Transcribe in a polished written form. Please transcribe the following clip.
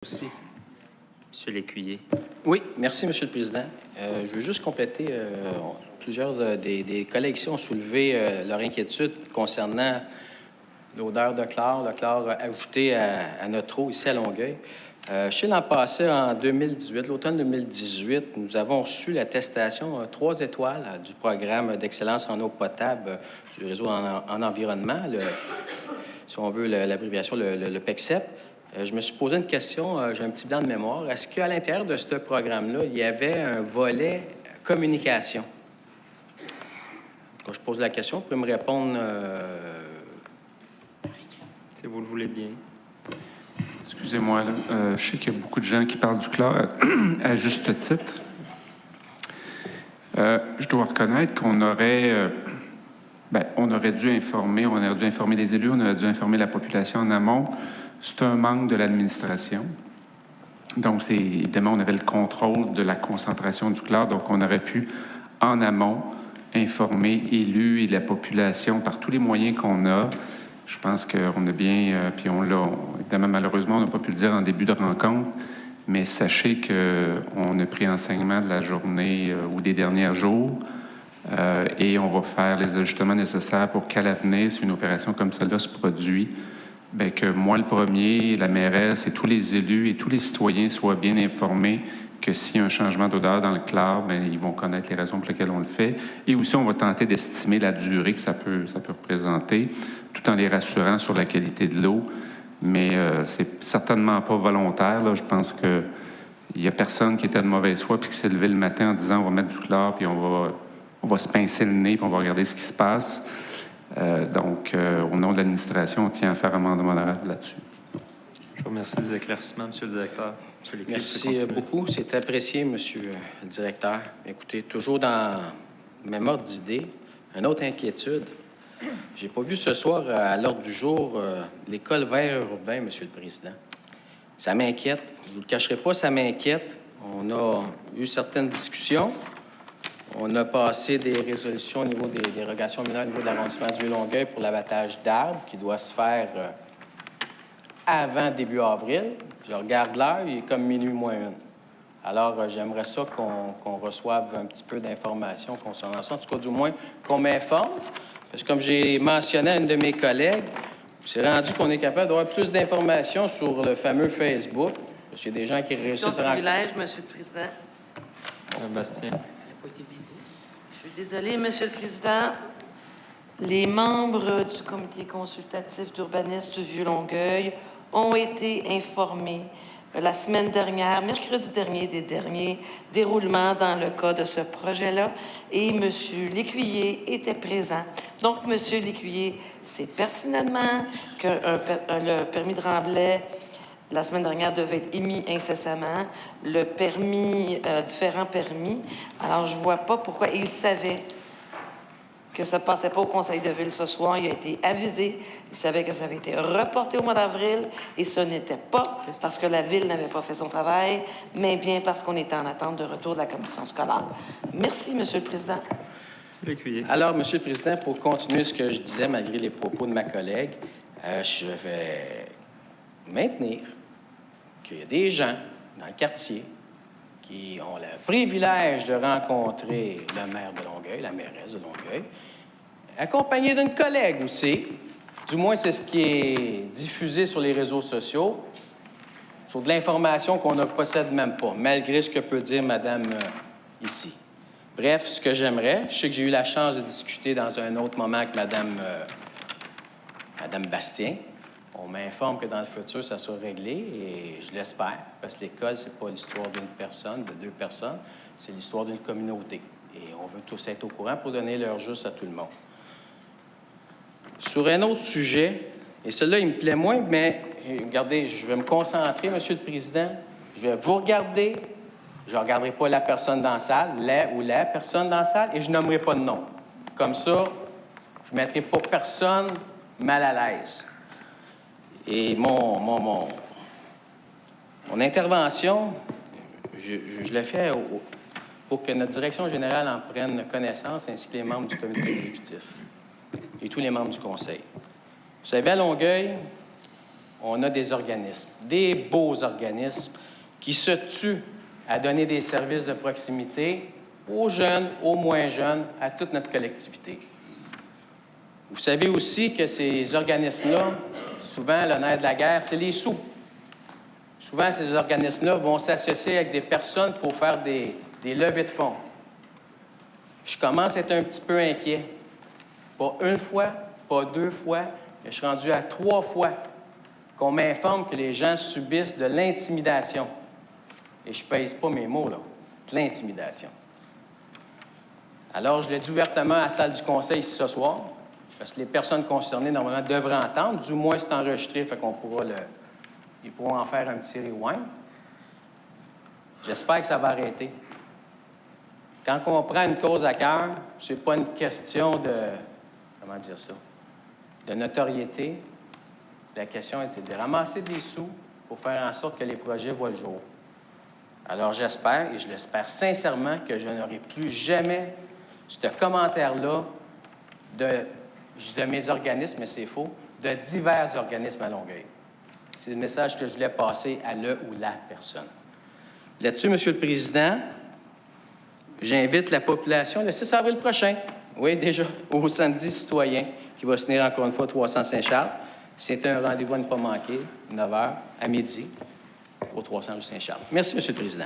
Aussi, Monsieur Lécuyer. Oui, merci, Monsieur le Président. Je veux juste compléter. Plusieurs des collègues ici ont soulevé leur inquiétude concernant l'odeur de chlore, le chlore ajouté à notre eau ici à Longueuil. Je sais, l'an passé, en 2018, l'automne 2018, nous avons reçu l'attestation 3 étoiles du programme d'excellence en eau potable du réseau en environnement, si on veut l'abréviation, le PECCEP. Je me suis posé une question, j'ai un petit blanc de mémoire. Est-ce qu'à l'intérieur de ce programme-là, il y avait un volet communication? Quand je pose la question, vous pouvez me répondre... Si vous le voulez bien. Excusez-moi, là. Je sais qu'il y a beaucoup de gens qui parlent du chlore à juste titre. Je dois reconnaître qu'on aurait... on aurait dû informer les élus, on aurait dû informer la population en amont. C'est un manque de l'administration. Donc, évidemment, on avait le contrôle de la concentration du chlore, donc on aurait pu, en amont, informer élus et la population par tous les moyens qu'on a. Je pense qu'on a bien, puis on l'a, évidemment, malheureusement, on n'a pas pu le dire en début de rencontre, mais sachez qu'on a pris enseignement de la journée ou des derniers jours et on va faire les ajustements nécessaires pour qu'à l'avenir, si une opération comme celle-là se produit, bien, que moi, le premier, la mairesse et tous les élus et tous les citoyens soient bien informés que s'il y a un changement d'odeur dans le chlore, bien, ils vont connaître les raisons pour lesquelles on le fait. Et aussi, on va tenter d'estimer la durée que ça peut représenter, tout en les rassurant sur la qualité de l'eau. Mais c'est certainement pas volontaire, là. Je pense qu'il n'y a personne qui était de mauvaise foi puis qui s'est levé le matin en disant on va mettre du chlore puis on va se pincer le nez puis on va regarder ce qui se passe. Donc, au nom de l'administration, on tient à faire amendement honorable là-dessus. Je vous remercie des éclaircissements, Monsieur le directeur. Monsieur Lécuyer, Merci beaucoup. C'est apprécié, Monsieur le directeur. Écoutez, toujours dans le même ordre d'idée, une autre inquiétude. J'ai pas vu ce soir à l'ordre du jour l'école vert urbain, Monsieur le Président. Ça m'inquiète. Je ne vous le cacherai pas, ça m'inquiète. On a eu certaines discussions. On a passé des résolutions au niveau des dérogations mineures au niveau de l'arrondissement du Vieux-Longueuil pour l'abattage d'arbres qui doit se faire avant début avril. Je regarde l'heure, il est comme minuit moins une. Alors, j'aimerais ça qu'on reçoive un petit peu d'informations concernant ça. En tout cas, du moins, qu'on m'informe. Parce que comme j'ai mentionné à une de mes collègues, c'est rendu qu'on est capable d'avoir plus d'informations sur le fameux Facebook. Parce qu'il y a des gens qui réussissent à... privilège, Monsieur le Président. Madame Bastien. Je suis désolée, Monsieur le Président. Les membres du comité consultatif d'urbanisme du Vieux-Longueuil ont été informés la semaine dernière, mercredi dernier, des derniers déroulements dans le cas de ce projet-là. Et M. Lécuyer était présent. Donc, M. Lécuyer sait pertinemment que le permis de remblai la semaine dernière devait être émis incessamment, le permis, différents permis. Alors, je ne vois pas pourquoi il savait que ça ne passait pas au conseil de ville ce soir. Il a été avisé. Il savait que ça avait été reporté au mois d'avril et ce n'était pas parce que la ville n'avait pas fait son travail, mais bien parce qu'on était en attente de retour de la commission scolaire. Merci, Monsieur le Président. Monsieur Lécuyer. Alors, Monsieur le Président, pour continuer ce que je disais, malgré les propos de ma collègue, je vais maintenir qu'il y a des gens dans le quartier qui ont le privilège de rencontrer le maire de Longueuil, la mairesse de Longueuil, accompagné d'une collègue aussi. Du moins, c'est ce qui est diffusé sur les réseaux sociaux, sur de l'information qu'on ne possède même pas, malgré ce que peut dire Madame ici. Bref, ce que j'aimerais, je sais que j'ai eu la chance de discuter dans un autre moment avec Madame Bastien. On m'informe que dans le futur, ça sera réglé et je l'espère, parce que l'école, c'est pas l'histoire d'une personne, de deux personnes, c'est l'histoire d'une communauté. Et on veut tous être au courant pour donner leur juste à tout le monde. Sur un autre sujet, et celui-là, il me plaît moins, mais regardez, je vais me concentrer, Monsieur le Président. Je vais vous regarder. Je ne regarderai pas la personne dans la salle, la personne dans la salle, et je nommerai pas de nom. Comme ça, je ne mettrai pas personne mal à l'aise. Et mon intervention, je l'ai fait pour que notre direction générale en prenne connaissance, ainsi que les membres du comité exécutif et tous les membres du conseil. Vous savez, à Longueuil, on a des organismes, des beaux organismes, qui se tuent à donner des services de proximité aux jeunes, aux moins jeunes, à toute notre collectivité. Vous savez aussi que ces organismes-là, souvent, le nerf de la guerre, c'est les sous. Souvent, ces organismes-là vont s'associer avec des personnes pour faire des levées de fonds. Je commence à être un petit peu inquiet. Pas une fois, pas 2 fois, mais je suis rendu à 3 fois qu'on m'informe que les gens subissent de l'intimidation. Et je ne pèse pas mes mots, là. De l'intimidation. Alors, je l'ai dit ouvertement à la salle du conseil ici ce soir, parce que les personnes concernées, normalement, devraient entendre. Du moins, c'est enregistré, fait qu'on pourra ils pourront en faire un petit rewind. J'espère que ça va arrêter. Quand on prend une cause à cœur, ce n'est pas une question de... Comment dire ça? De notoriété. La question, c'est de ramasser des sous pour faire en sorte que les projets voient le jour. Alors, j'espère, et je l'espère sincèrement, que je n'aurai plus jamais ce commentaire-là de mes organismes, mais c'est faux, de divers organismes à Longueuil. C'est le message que je voulais passer à le ou la personne. Là-dessus, M. le Président, j'invite la population le 6 avril prochain, oui, déjà, au samedi citoyen, qui va se tenir encore une fois 300 Saint-Charles. C'est un rendez-vous à ne pas manquer, 9h à midi, au 300 rue Saint-Charles. Merci, M. le Président.